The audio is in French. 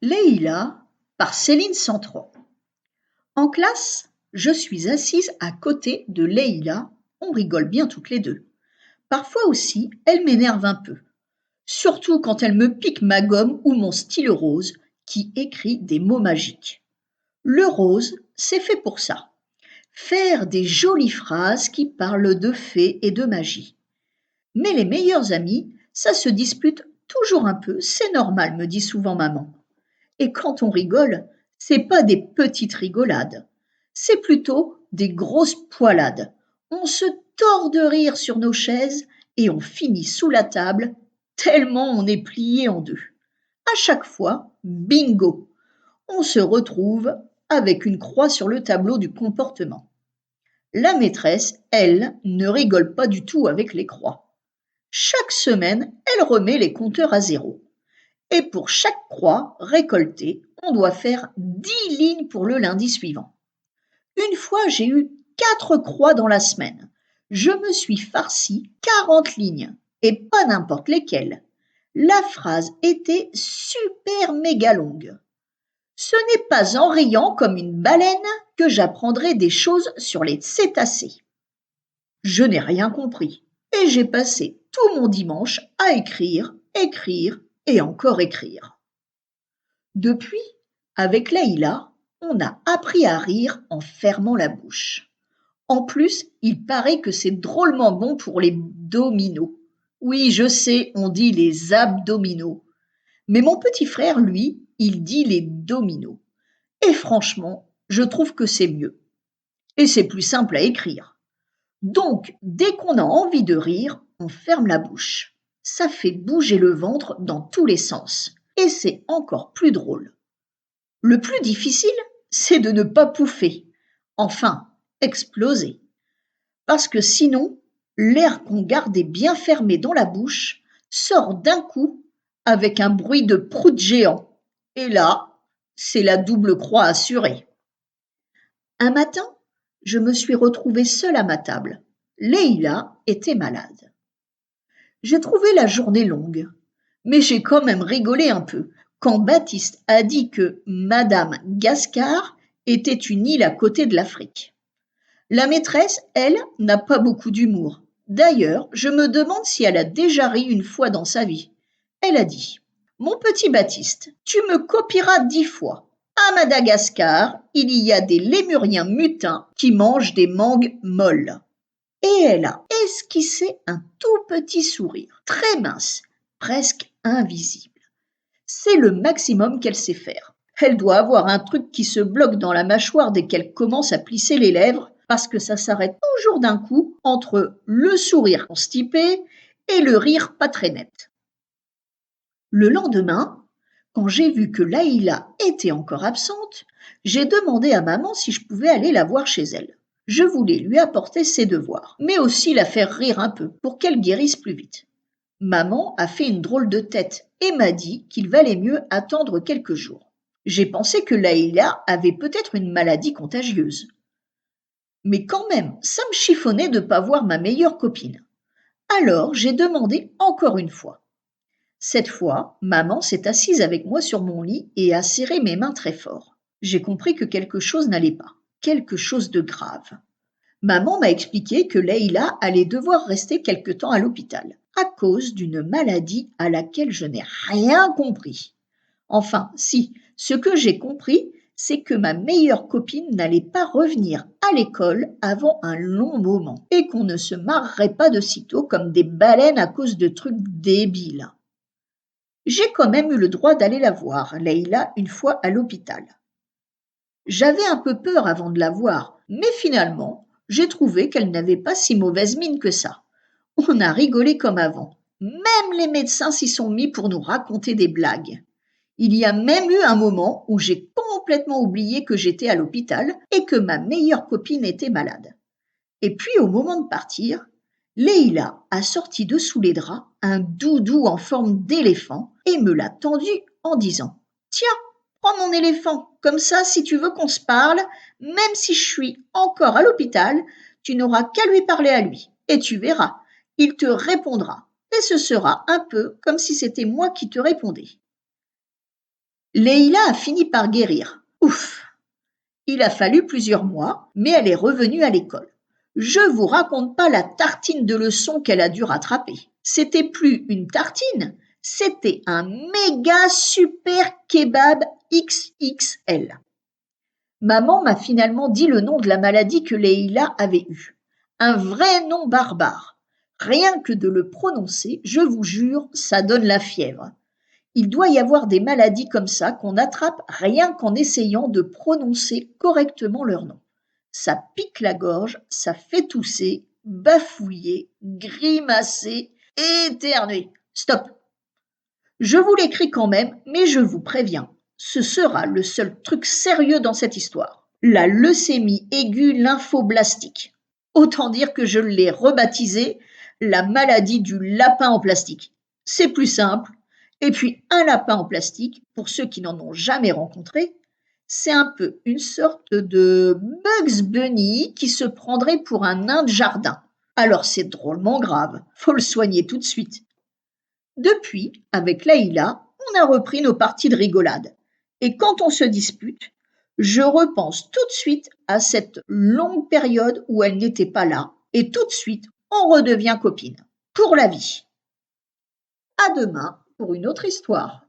Leïla par Céline Santron. En classe, je suis assise à côté de Leïla, on rigole bien toutes les deux. Parfois aussi, elle m'énerve un peu, surtout quand elle me pique ma gomme ou mon stylo rose qui écrit des mots magiques. Le rose, c'est fait pour ça, faire des jolies phrases qui parlent de fées et de magie. Mais les meilleurs amis, ça se dispute toujours un peu, c'est normal, me dit souvent maman. Et quand on rigole, c'est pas des petites rigolades, c'est plutôt des grosses poilades. On se tord de rire sur nos chaises et on finit sous la table tellement on est plié en deux. À chaque fois, bingo, on se retrouve avec une croix sur le tableau du comportement. La maîtresse, elle, ne rigole pas du tout avec les croix. Chaque semaine, elle remet les compteurs à zéro. Et pour chaque croix récoltée, on doit faire 10 lignes pour le lundi suivant. Une fois, j'ai eu 4 croix dans la semaine. Je me suis farci 40 lignes, et pas n'importe lesquelles. La phrase était super méga longue. Ce n'est pas en riant comme une baleine que j'apprendrai des choses sur les cétacés. Je n'ai rien compris, et j'ai passé tout mon dimanche à écrire et encore écrire. Depuis, avec Leïla, on a appris à rire en fermant la bouche. En plus, il paraît que c'est drôlement bon pour les dominos. Oui, je sais, on dit les abdominaux. Mais mon petit frère, lui, il dit les dominos. Et franchement, je trouve que c'est mieux. Et c'est plus simple à écrire. Donc, dès qu'on a envie de rire, on ferme la bouche. Ça fait bouger le ventre dans tous les sens. Et c'est encore plus drôle. Le plus difficile, c'est de ne pas pouffer, enfin exploser, parce que sinon, l'air qu'on gardait bien fermé dans la bouche sort d'un coup avec un bruit de prout géant. Et là, c'est la double croix assurée. Un matin, je me suis retrouvée seule à ma table. Leïla était malade. J'ai trouvé la journée longue, mais j'ai quand même rigolé un peu quand Baptiste a dit que Madame Gascard était une île à côté de l'Afrique. La maîtresse, elle, n'a pas beaucoup d'humour. D'ailleurs, je me demande si elle a déjà ri une fois dans sa vie. Elle a dit « Mon petit Baptiste, tu me copieras 10 fois. À Madagascar, il y a des lémuriens mutins qui mangent des mangues molles. » Et elle a esquissé un tout petit sourire, très mince, presque invisible. C'est le maximum qu'elle sait faire. Elle doit avoir un truc qui se bloque dans la mâchoire dès qu'elle commence à plisser les lèvres, parce que ça s'arrête toujours d'un coup entre le sourire constipé et le rire pas très net. Le lendemain, quand j'ai vu que Leïla était encore absente, j'ai demandé à maman si je pouvais aller la voir chez elle. Je voulais lui apporter ses devoirs, mais aussi la faire rire un peu pour qu'elle guérisse plus vite. Maman a fait une drôle de tête et m'a dit qu'il valait mieux attendre quelques jours. J'ai pensé que Leïla avait peut-être une maladie contagieuse. Mais quand même, ça me chiffonnait de ne pas voir ma meilleure copine. Alors j'ai demandé encore une fois. Cette fois, maman s'est assise avec moi sur mon lit et a serré mes mains très fort. J'ai compris que quelque chose n'allait pas, quelque chose de grave. Maman m'a expliqué que Leïla allait devoir rester quelque temps à l'hôpital, à cause d'une maladie à laquelle je n'ai rien compris. Enfin, si, ce que j'ai compris, c'est que ma meilleure copine n'allait pas revenir à l'école avant un long moment, et qu'on ne se marrerait pas de sitôt comme des baleines à cause de trucs débiles. J'ai quand même eu le droit d'aller la voir, Leïla, une fois à l'hôpital. J'avais un peu peur avant de la voir, mais finalement, j'ai trouvé qu'elle n'avait pas si mauvaise mine que ça. On a rigolé comme avant. Même les médecins s'y sont mis pour nous raconter des blagues. Il y a même eu un moment où j'ai complètement oublié que j'étais à l'hôpital et que ma meilleure copine était malade. Et puis au moment de partir, Leïla a sorti de sous les draps un doudou en forme d'éléphant et me l'a tendu en disant « Tiens, prends mon éléphant, comme ça si tu veux qu'on se parle, même si je suis encore à l'hôpital, tu n'auras qu'à lui parler à lui, et tu verras, il te répondra, et ce sera un peu comme si c'était moi qui te répondais. » Leïla a fini par guérir. Ouf! Il a fallu plusieurs mois, mais elle est revenue à l'école. Je vous raconte pas la tartine de leçons qu'elle a dû rattraper. C'était plus une tartine, c'était un méga super kebab XXL. Maman m'a finalement dit le nom de la maladie que Leïla avait eue. Un vrai nom barbare. Rien que de le prononcer, je vous jure, ça donne la fièvre. Il doit y avoir des maladies comme ça qu'on attrape rien qu'en essayant de prononcer correctement leur nom. Ça pique la gorge, ça fait tousser, bafouiller, grimacer, éternuer. Stop! Je vous l'écris quand même, mais je vous préviens, ce sera le seul truc sérieux dans cette histoire. La leucémie aiguë lymphoblastique. Autant dire que je l'ai rebaptisée la maladie du lapin en plastique. C'est plus simple. Et puis un lapin en plastique, pour ceux qui n'en ont jamais rencontré, c'est un peu une sorte de Bugs Bunny qui se prendrait pour un nain de jardin. Alors c'est drôlement grave, faut le soigner tout de suite. Depuis, avec Leïla, on a repris nos parties de rigolade. Et quand on se dispute, je repense tout de suite à cette longue période où elle n'était pas là, et tout de suite, on redevient copine. Pour la vie. À demain pour une autre histoire.